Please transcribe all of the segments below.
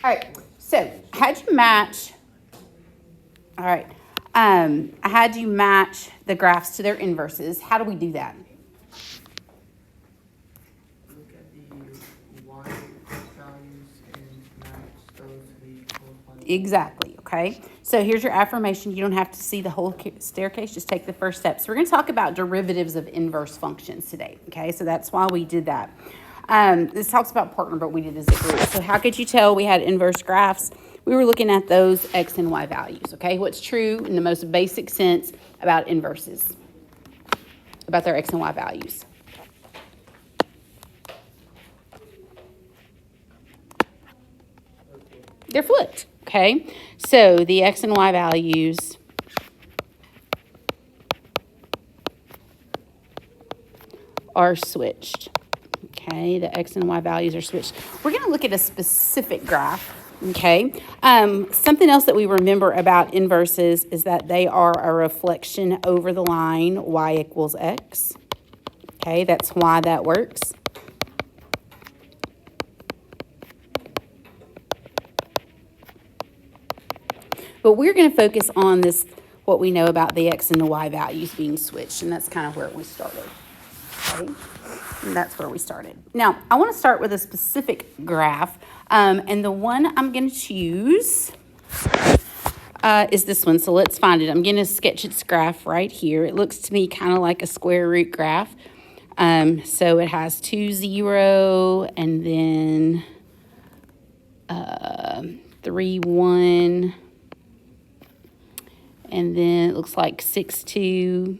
All right, so I had you match, all right, I had you match the graphs to their inverses. How do we do that? Look at the y values and match those to the corresponding. Exactly, okay? So here's your affirmation. You don't have to see the whole staircase, just take the first step. So we're going to talk about derivatives of inverse functions today, okay? So that's why we did that. This talks about partner, but we did as a group. So how could you tell we had inverse graphs? We were looking at those x and y values, okay? What's true in the most basic sense about inverses, about their x and y values? They're flipped, okay? So the x and y values are switched, okay? The x and y values are switched. We're going to look at a specific graph, okay? Something else that we remember about inverses is that they are a reflection over the line y equals x, okay? That's why that works. But we're going to focus on this, what we know about the x and the y values being switched, and that's kind of where we started. Okay? And that's where we started. Now, I want to start with a specific graph, and the one I'm going to choose is this one. So let's find it. I'm going to sketch its graph right here. It looks to me kind of like a square root graph. So it has 2, 0, and then 3, 1. And then it looks like 6, 2.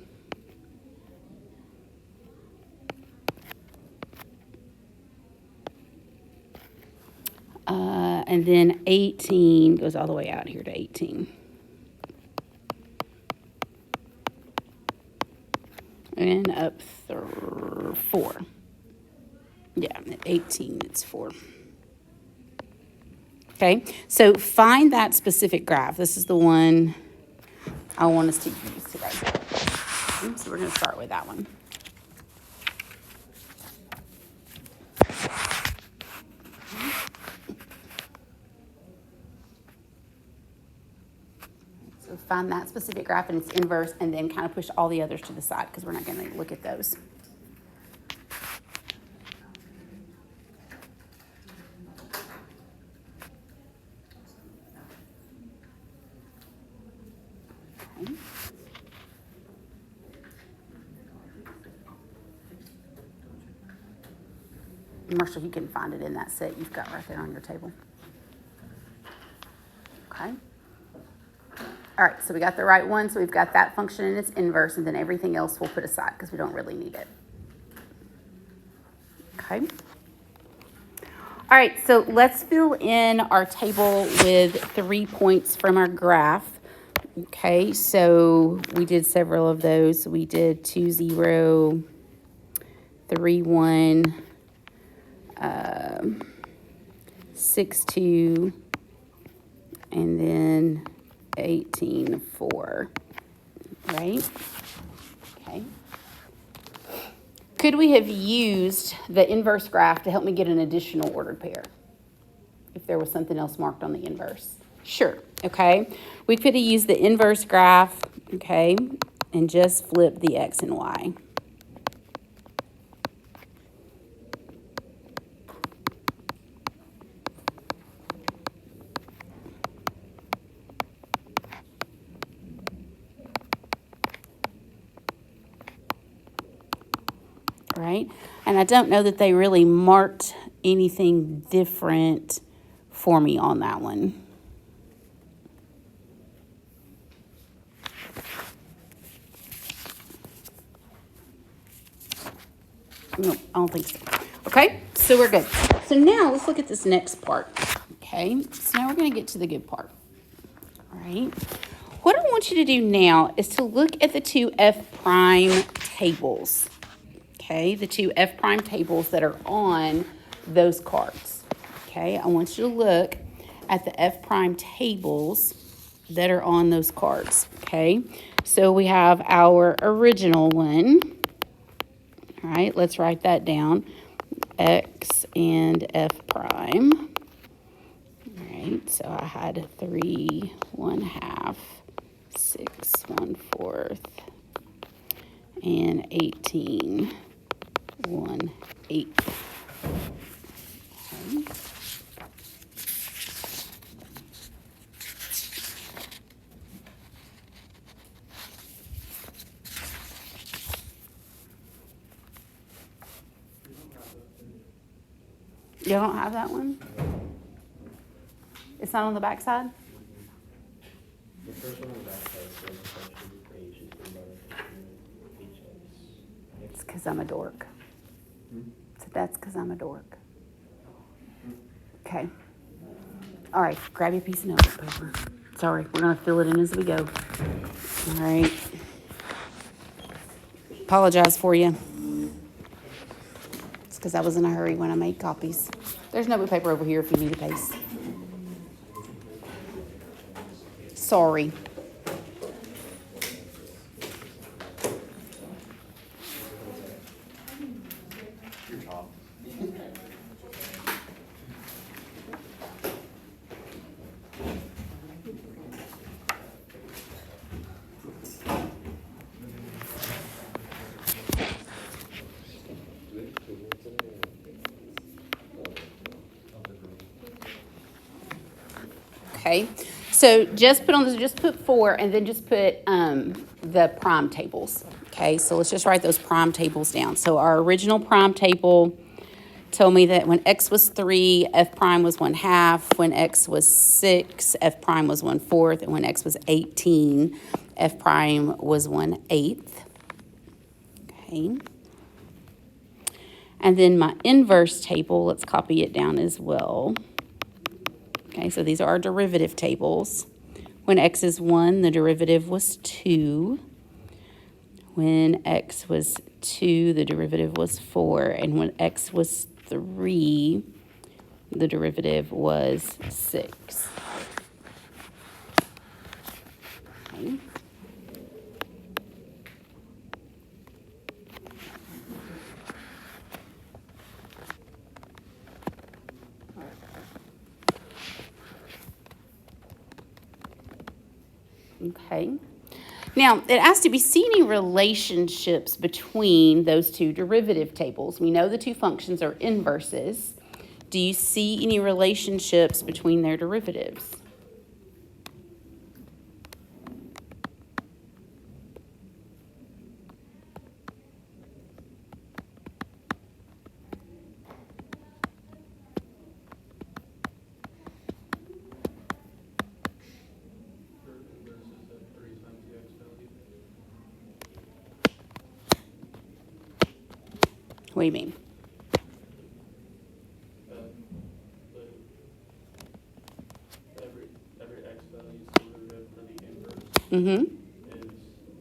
And then 18 goes all the way out here to 18. And up 4. Yeah, at 18 it's 4. Okay, so find that specific graph. This is the one I want us to use today. So we're going to start with that one. So find that specific graph and its inverse, and then kind of push all the others to the side because we're not going to look at those. Okay. Marshall, you can find it in that set you've got right there on your table. Okay. All right, so we got the right one. So we've got that function in its inverse, and then everything else we'll put aside because we don't really need it. Okay. All right, so let's fill in our table with 3 points from our graph. Okay, so we did several of those. We did 2, 0, 3, 1, 6, 2, and then 18, 4, right? Okay. Could we have used the inverse graph to help me get an additional ordered pair if there was something else marked on the inverse? Sure, okay. We could have used the inverse graph, okay, and just flip the x and y. Right? And I don't know that they really marked anything different for me on that one. No, I don't think so. Okay, so we're good. So now let's look at this next part. Okay, so now we're going to get to the good part. All right. What I want you to do now is to look at the two F prime tables. Okay, the two F prime tables that are on those cards. Okay, I want you to look at the F prime tables that are on those cards. Okay, so we have our original one. All right, let's write that down. X and F prime. All So I had 3 1/2, 6 1/4, and 18 1/8. Okay. You don't have that one? It's not on the back side? The first one on the back side says section H is the mother, It's because I'm a dork. So that's because I'm a dork. Okay. All right, grab your piece of notebook paper. Sorry, we're going to fill it in as we go. All right. Apologize for you. It's because I was in a hurry when I made copies. There's notebook paper over here if you need a piece. Sorry. your top. Okay. So just put 4 and then just put the prime tables. Okay. So let's just write those prime tables down. So our original prime table told me that when x was 3, f prime was 1/2. When x was 6, f prime was 1/4. And when x was 18, f prime was 1/8. Okay. And then my inverse table, let's copy it down as well. Okay, so these are our derivative tables. When x is 1, the derivative was 2. When x was 2, the derivative was 4. And when x was 3, the derivative was 6. Okay. Okay. Now, it asks, do we see any relationships between those two derivative tables? We know the two functions are inverses. Do you see any relationships between their derivatives? What do you mean? Every x value derivative for the inverse Mm-hmm. is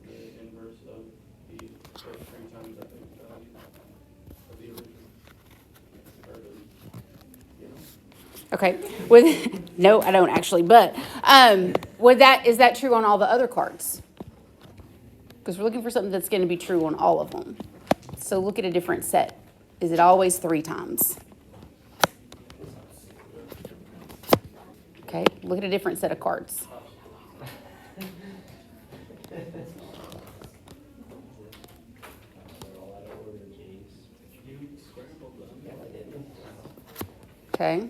the inverse of the first 3 times that x value of the original. Or the, you know? Okay. With no, I don't actually, but is that true on all the other cards? Because we're looking for something that's going to be true on all of them. So look at a different set. Is it always 3 times? Okay, look at a different set of cards. Okay.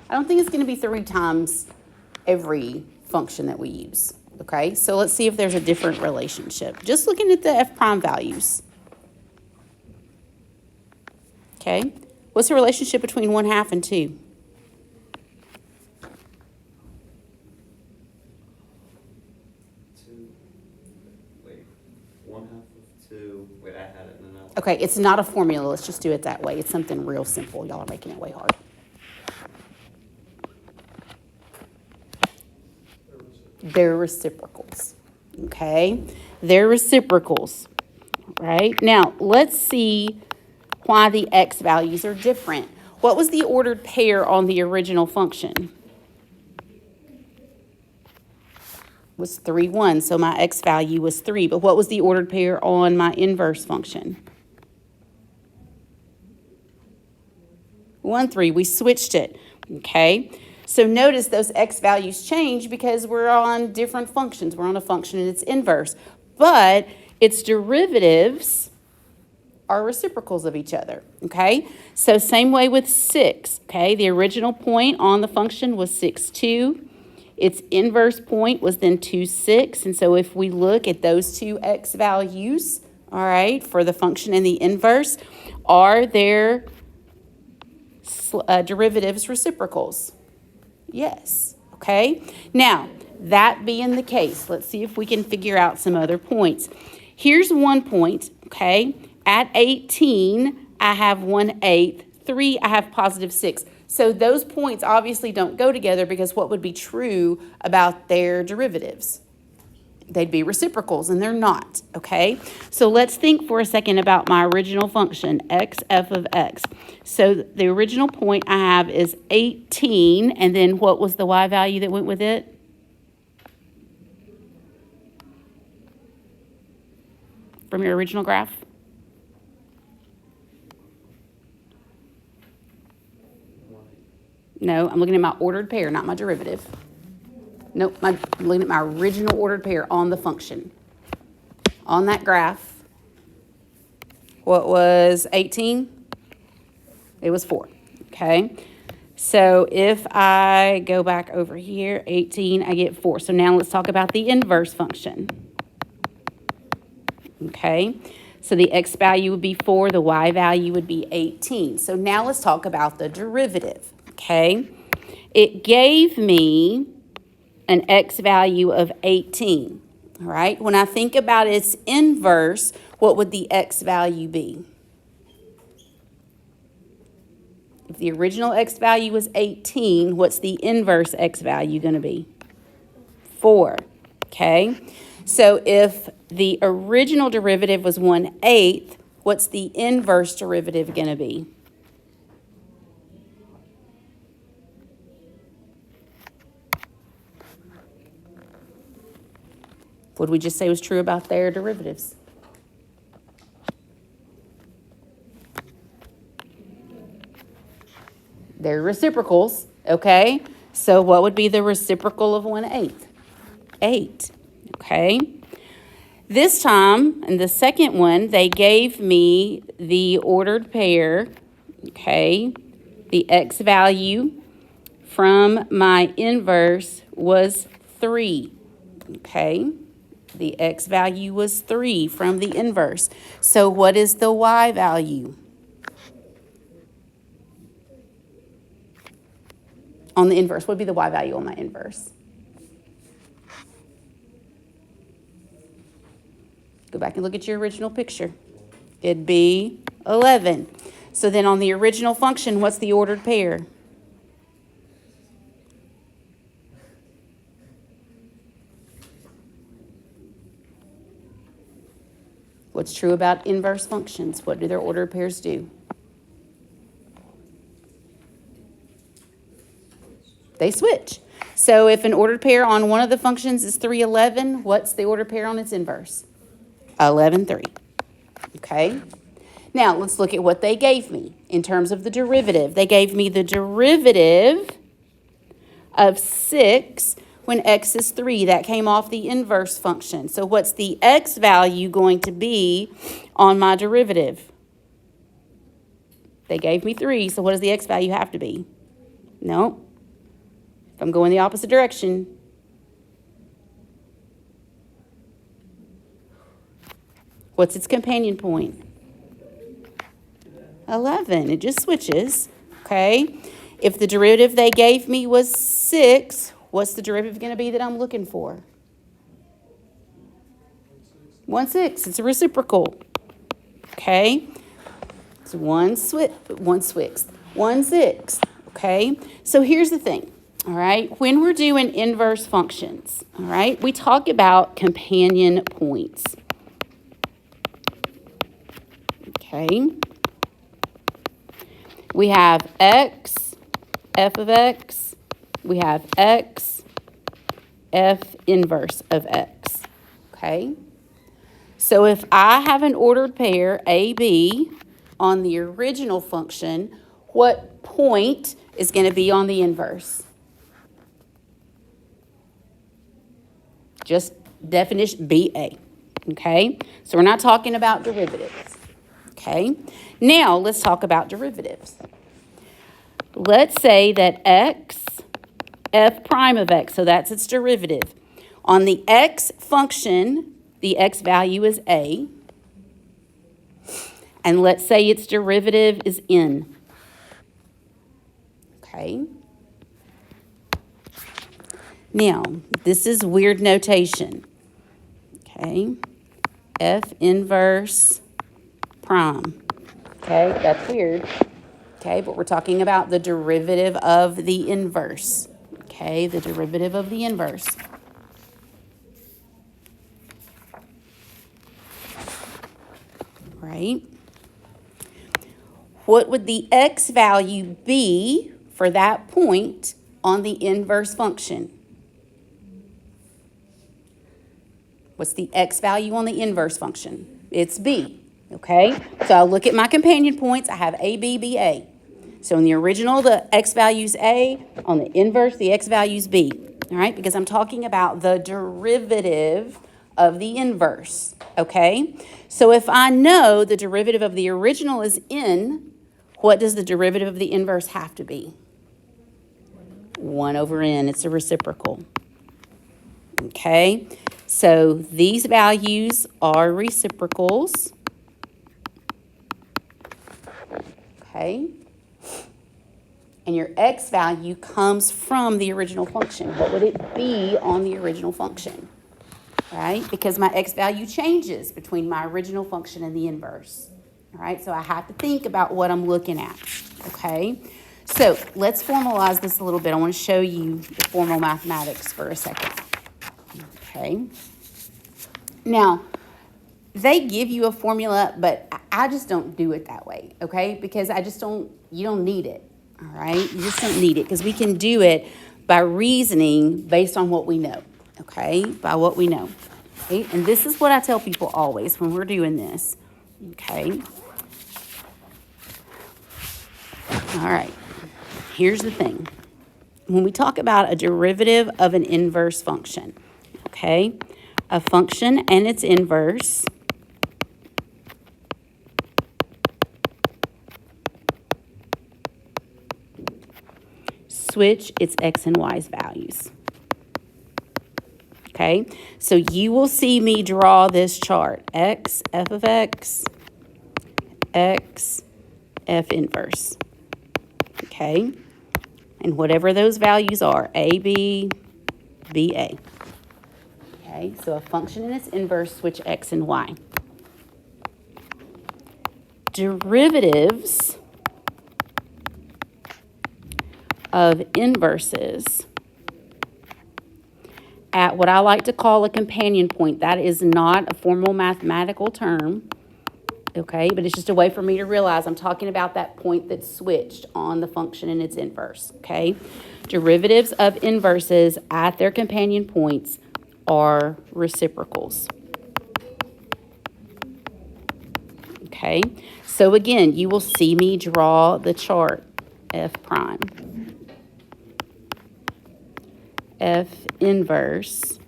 I don't think it's going to be 3 times every function that we use. Okay, so let's see if there's a different relationship. Just looking at the f prime values. Okay, what's the relationship between 1/2 and 2? Okay, it's not a formula. Let's just do it that way. It's something real simple. Y'all are making it way hard. They're reciprocals. Okay? They're reciprocals. Right? Now, let's see why the x values are different. What was the ordered pair on the original function? Was 3, 1. So my x value was 3. But what was the ordered pair on my inverse function? 1, 3. We switched it. Okay? So notice those x values change because we're on different functions. We're on a function and its inverse. But its derivatives are reciprocals of each other. Okay? So same way with 6. Okay? The original point on the function was 6, 2. Its inverse point was then 2, 6. And so if we look at those two x values, all right, for the function and the inverse, are their derivatives reciprocals? Yes. Okay? Now, that being the case, let's see if we can figure out some other points. Here's 1 point, okay? At 18, I have 1/8. 3, I have positive 6. So those points obviously don't go together because what would be true about their derivatives? They'd be reciprocals, and they're not, okay? So let's think for a second about my original function, x f of x. So the original point I have is 18, and then what was the y value that went with it? From your original graph? No, I'm looking at my ordered pair, not my derivative. Nope, I'm looking at my original ordered pair on the function. On that graph, what was 18? It was 4, okay? So if I go back over here, 18, I get 4. So now let's talk about the inverse function. Okay, so the x value would be 4, the y value would be 18. So now let's talk about the derivative, okay? It gave me an x value of 18, all right? When I think about its inverse, what would the x value be? If the original x value was 18, what's the inverse x value going to be? 4, okay? So if the original derivative was 1/8, what's the inverse derivative going to be? What did we just say was true about their derivatives? They're reciprocals, okay? So what would be the reciprocal of 1/8? 8, okay? This time, in the second one, they gave me the ordered pair, okay? The x value from my inverse was 3, okay? The x value was 3 from the inverse. So what is the y value? On the inverse, what would be the y value on my inverse? Go back and look at your original picture. It'd be 11. So then on the original function, what's the ordered pair? What's true about inverse functions? What do their ordered pairs do? They switch. So if an ordered pair on one of the functions is 3, 11, what's the ordered pair on its inverse? 11, 3. Okay? Now, let's look at what they gave me in terms of the derivative. They gave me the derivative of 6 when x is 3. That came off the inverse function. So what's the x value going to be on my derivative? They gave me 3, so what does the x value have to be? No. If I'm going the opposite direction, what's its companion point? 11. It just switches, okay? If the derivative they gave me was 6, what's the derivative going to be that I'm looking for? 1/6. It's a reciprocal. okay? It's 1/6, okay? So here's the thing, all right? When we're doing inverse functions, all right, we talk about companion points, okay? We have x, f of x. We have x, f inverse of x, okay? So if I have an ordered pair, AB, on the original function, what point is going to be on the inverse? Just definition, BA, okay? So we're not talking about derivatives, okay? Now let's talk about derivatives. Let's say that x, f prime of x, so that's its derivative. On the x function, the x value is a, and let's say its derivative is n, okay? Now, this is weird notation, okay? F inverse prime, okay? That's weird, okay? But we're talking about the derivative of the inverse, okay? The derivative of the inverse. Right? What would the x value be for that point on the inverse function? What's the x value on the inverse function? It's b, okay? So I'll look at my companion points. I have a, b, b, a. So in the original, the x value's a. On the inverse, the x value's b, all right? Because I'm talking about the derivative of the inverse, okay? So if I know the derivative of the original is n, what does the derivative of the inverse have to be? 1 over n. It's a reciprocal, okay? So these values are reciprocals, okay? And your x value comes from the original function. What would it be on the original function? Right? Because my x value changes between my original function and the inverse. All right? So I have to think about what I'm looking at. Okay? So let's formalize this a little bit. I want to show you the formal mathematics for a second. Okay? Now, they give you a formula, but I just don't do it that way. Okay? Because you don't need it. All right? You just don't need it because we can do it by reasoning based on what we know. Okay, by what we know. Okay, and this is what I tell people always when we're doing this. Okay. All right. Here's the thing. When we talk about a derivative of an inverse function, okay, a function and its inverse switch its x and y's values. Okay, so you will see me draw this chart. X, f of x, x, f inverse. Okay, and whatever those values are, a, b, b, a. Okay, so a function and its inverse switch x and y. Derivatives of inverses at what I like to call a companion point. That is not a formal mathematical term, okay? But it's just a way for me to realize I'm talking about that point that's switched on the function and its inverse, okay? Derivatives of inverses at their companion points are reciprocals. Okay? So again, you will see me draw the chart, f prime. F inverse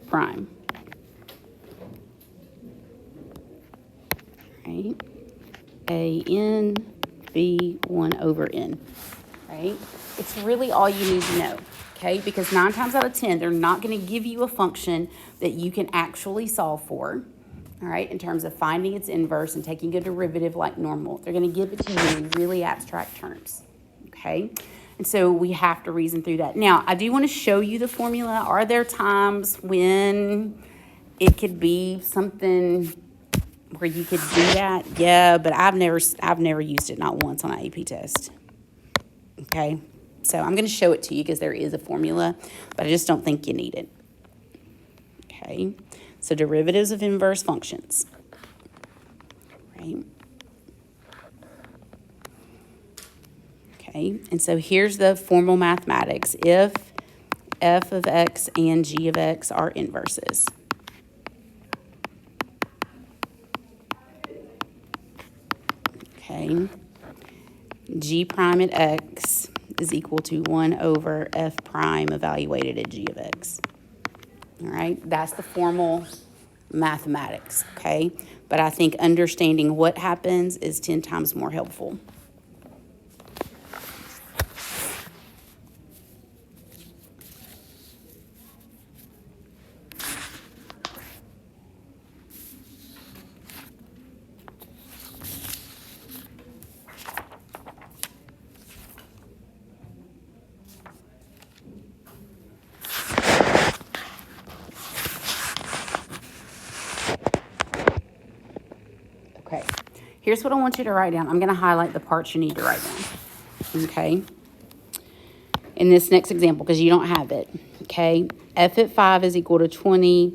prime. Right? A n, b 1 over n. Right? It's really all you need to know. Okay? Because 9 times out of 10, they're not going to give you a function that you can actually solve for. All right? In terms of finding its inverse and taking a derivative like normal. They're going to give it to you in really abstract terms. Okay? And so we have to reason through that. Now, I do want to show you the formula. Are there times when it could be something where you could do that? Yeah, but I've never used it, not once, on an AP test. Okay, so I'm going to show it to you because there is a formula, but I just don't think you need it. Okay, so derivatives of inverse functions. Right. Okay, and so here's the formal mathematics. If f of x and g of x are inverses. Okay, g prime at x is equal to 1 over f prime evaluated at g of x. All right, that's the formal mathematics, okay? But I think understanding what happens is 10 times more helpful. Okay, here's what I want you to write down. I'm going to highlight the parts you need to write down, okay? In this next example, because you don't have it, okay? F at 5 is equal to 20.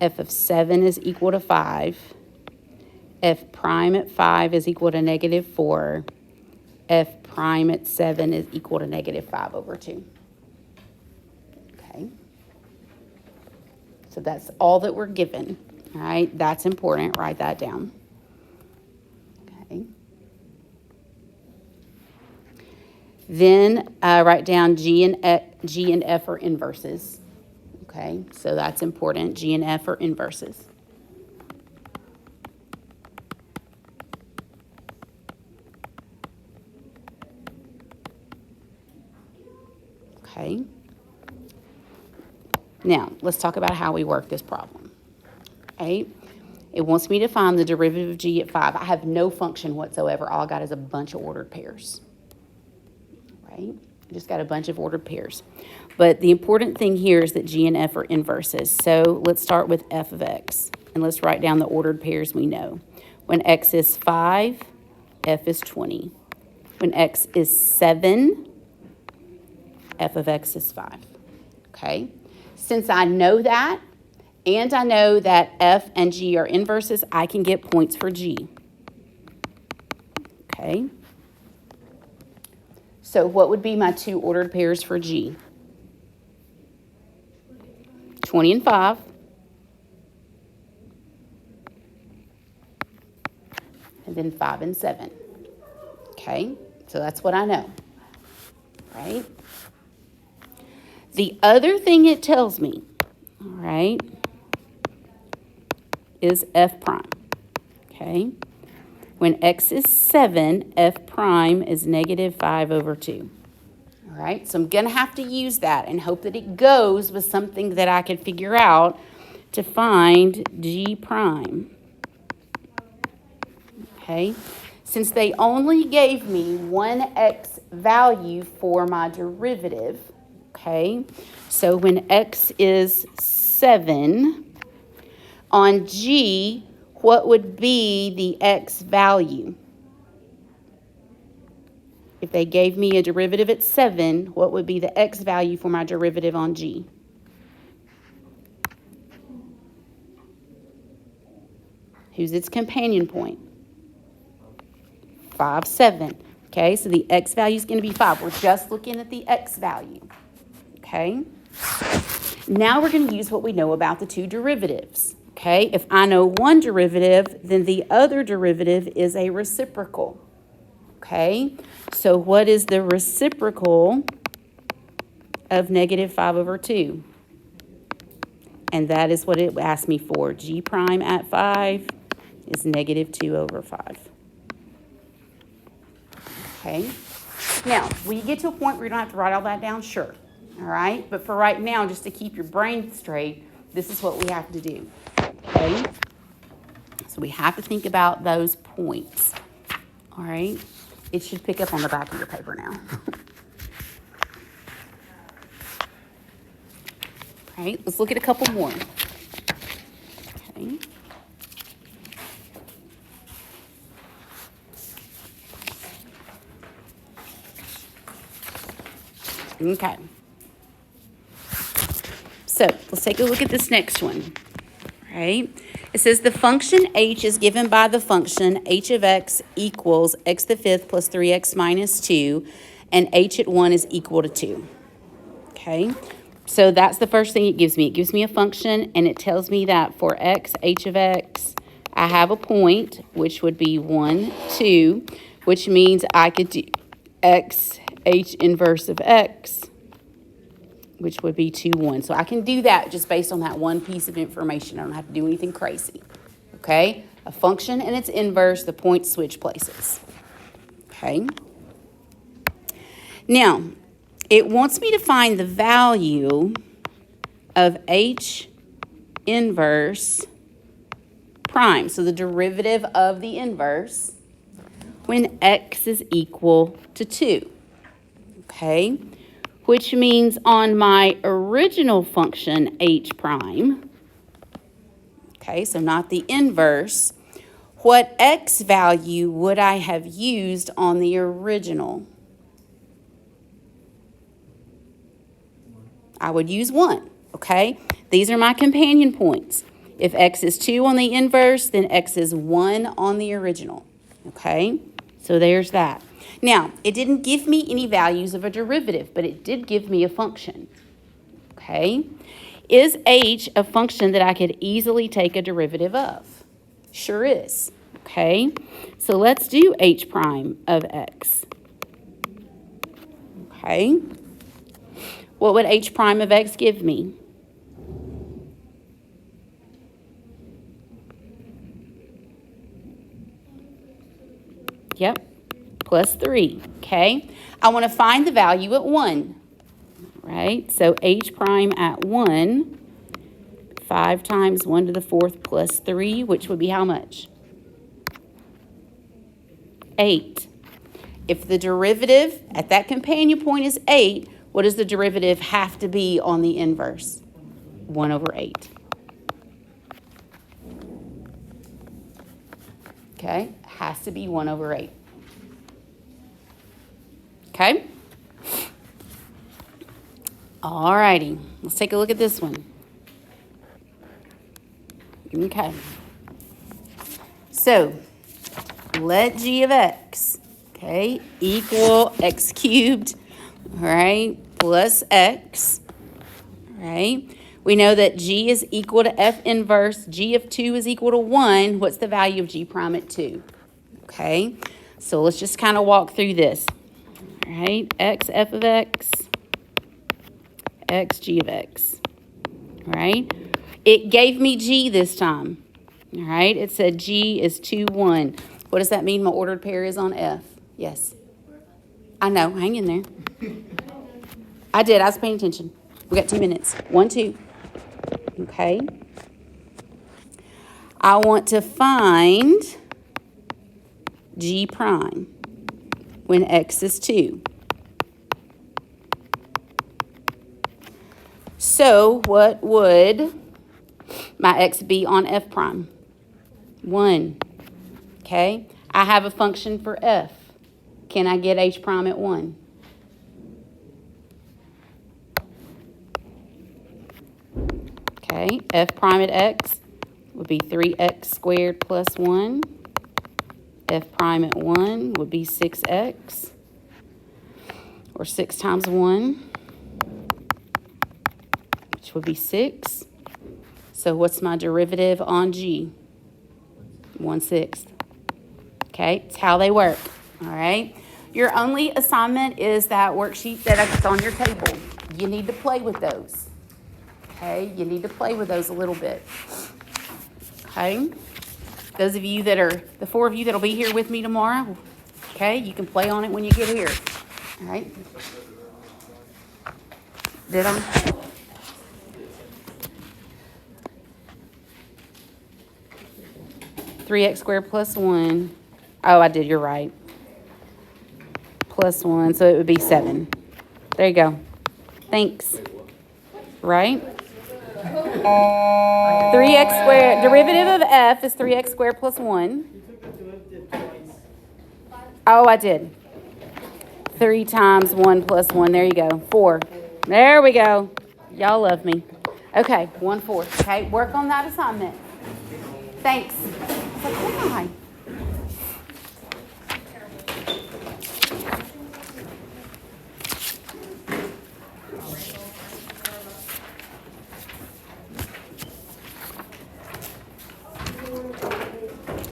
F of 7 is equal to 5. F prime at 5 is equal to negative 4. F prime at 7 is equal to negative 5 over 2. Okay? So that's all that we're given, all right? That's important. Write that down. Okay. Then write down G and F are inverses. Okay, so that's important. G and F are inverses. Okay. Now, let's talk about how we work this problem. Okay. It wants me to find the derivative of G at 5. I have no function whatsoever. All I got is a bunch of ordered pairs. Right? I just got a bunch of ordered pairs. But the important thing here is that G and F are inverses. So let's start with F of X. And let's write down the ordered pairs we know. When X is 5, F is 20. When X is 7, F of X is 5. Okay? Since I know that, and I know that F and G are inverses, I can get points for G. Okay? So what would be my two ordered pairs for G? 20 and 5. And then 5 and 7. Okay? So that's what I know. Right? The other thing it tells me, all right, is F prime. Okay? When X is 7, F prime is negative 5 over 2. All right, so I'm going to have to use that and hope that it goes with something that I can figure out to find G prime. Okay, since they only gave me one X value for my derivative, okay, so when X is 7, on G, what would be the X value? If they gave me a derivative at 7, what would be the X value for my derivative on G? Who's its companion point? 5, 7. Okay, so the X value is going to be 5. We're just looking at the X value. Okay? Now we're going to use what we know about the two derivatives. Okay, if I know one derivative, then the other derivative is a reciprocal. Okay, so what is the reciprocal of negative 5 over 2? And that is what it asked me for. G prime at 5 is negative 2 over 5. Okay, now, will you get to a point where you don't have to write all that down? Sure. All right, but for right now, just to keep your brain straight, this is what we have to do. Okay, so we have to think about those points. All right, it should pick up on the back of your paper now. All right, let's look at a couple more. Okay. Okay. So let's take a look at this next one. All right. It says the function h is given by the function h of x equals x to the fifth plus 3x minus 2, and h at 1 is equal to 2. Okay. So that's the first thing it gives me. It gives me a function, and it tells me that for x, h of x, I have a point, which would be 1, 2, which means I could do x, h inverse of x, which would be 2, 1. So I can do that just based on that one piece of information. I don't have to do anything crazy. Okay? A function and its inverse, the points switch places. Okay? Now, it wants me to find the value of h inverse prime, so the derivative of the inverse, when x is equal to 2. Okay? Which means on my original function h prime, okay, so not the inverse, what x value would I have used on the original? I would use 1, okay? These are my companion points. If x is 2 on the inverse, then x is 1 on the original, okay? So there's that. Now, it didn't give me any values of a derivative, but it did give me a function, okay? Is h a function that I could easily take a derivative of? Sure is, okay? So let's do h prime of x, okay? What would h prime of x give me? Yep, plus 3, okay? I want to find the value at 1, right? So h prime at 1, 5 times 1 to the 4th plus 3, which would be how much? 8. If the derivative at that companion point is 8, what does the derivative have to be on the inverse? 1 over 8. Okay, has to be 1 over 8. Okay? All righty, let's take a look at this one. Okay. So, let g of x, okay, equal x cubed, all right, plus x, all right? We know that g is equal to f inverse. G of 2 is equal to 1. What's the value of g prime at 2? Okay, so let's just kind of walk through this. All right, x f of x, x g of x. All right, it gave me g this time. All right, it said g is 2, 1. What does that mean my ordered pair is on f? Yes. I know, hang in there. I did, I was paying attention. We got 2 minutes. 1, 2. Okay. I want to find g prime when x is 2. So what would my x be on f prime? 1. Okay. I have a function for f. Can I get h prime at 1? Okay, f prime at x would be 3x squared plus 1. F prime at 1 would be 6x, or 6 times 1, which would be 6. So what's my derivative on g? 1/6. Okay, it's how they work, all right? Your only assignment is that worksheet that's on your table. You need to play with those. Okay, you need to play with those a little bit. Okay, those of you that are, the 4 of you that'll be here with me tomorrow, okay, you can play on it when you get here. All right. Did I? (3x squared plus 1). Oh, I did, you're right. Plus 1, so it would be 7. There you go. Thanks. Right? 3x squared, derivative of f is 3x squared plus 1. Oh, I did. 3 times 1 plus 1. There you go. 4. There we go. Y'all love me. Okay, 1/4. Okay, work on that assignment. Thanks. It's like, why?